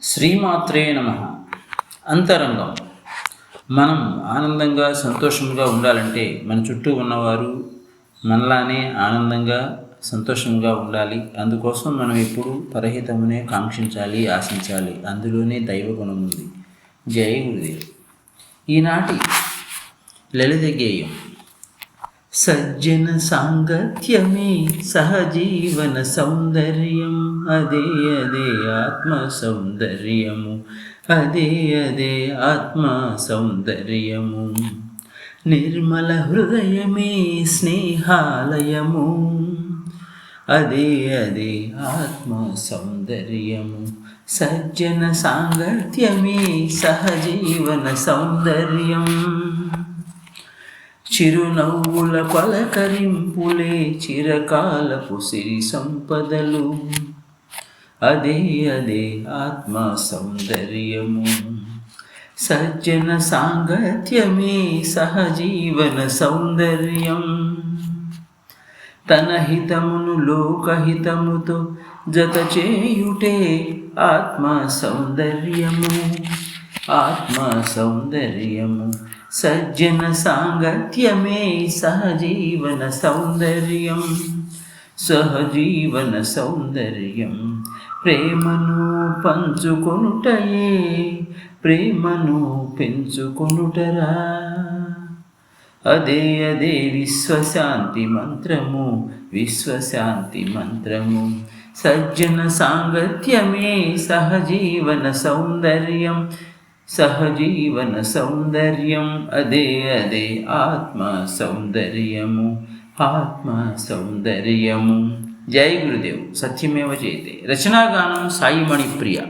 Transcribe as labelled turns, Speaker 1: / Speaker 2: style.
Speaker 1: శ్రీమాత్రే నమః. అంతరంగం. మనం ఆనందంగా సంతోషంగా ఉండాలంటే మన చుట్టూ ఉన్నవారు మనలానే ఆనందంగా సంతోషంగా ఉండాలి. అందుకోసం మనం ఎప్పుడు పరహితమునే కాంక్షించాలి, ఆశించాలి. అందులోనే దైవగుణం ఉంది. జై గురుదేవ్. ఈనాటి లలిత గేయం. సజ్జన సాంగత్యమే సహజీవన సౌందర్యం, అదే అదే ఆత్మ సౌందర్యము, అదే అదే ఆత్మ సౌందర్యము. నిర్మల హృదయమే స్నేహాలయము, అదే అదే ఆత్మ సౌందర్యము. సజ్జన సాంగత్యమే సహజీవన సౌందర్యం, చిరునవ్వుల పలకరింపులే చిరకాలపు సిరి సంపదలు, అదే అదే ఆత్మ సౌందర్యము. సజ్జన సాంగత్యమే సహజీవన సౌందర్యం, తన హితమును లోకహితముతో జత చేయుటే ఆత్మ సౌందర్యము, ఆత్మ సౌందర్యము. సజ్జన సాంగత్యమే సహజీవన సౌందర్యం, సహజీవన సౌందర్యం. ప్రేమను పంచుకొనుటయే ప్రేమను పెంచుకొనుటరా, అదే అదే విశ్వశాంతి మంత్రము, విశ్వశాంతి మంత్రము. సజ్జన సాంగత్యమే సహజీవన సౌందర్యం, సహజీవన సౌందర్యం, అదే అదే ఆత్మ సౌందర్యము, ఆత్మ సౌందర్యము. జై గురుదేవ్. సత్యమేవ జయతే. రచనాగానం సాయి మణిప్రియ.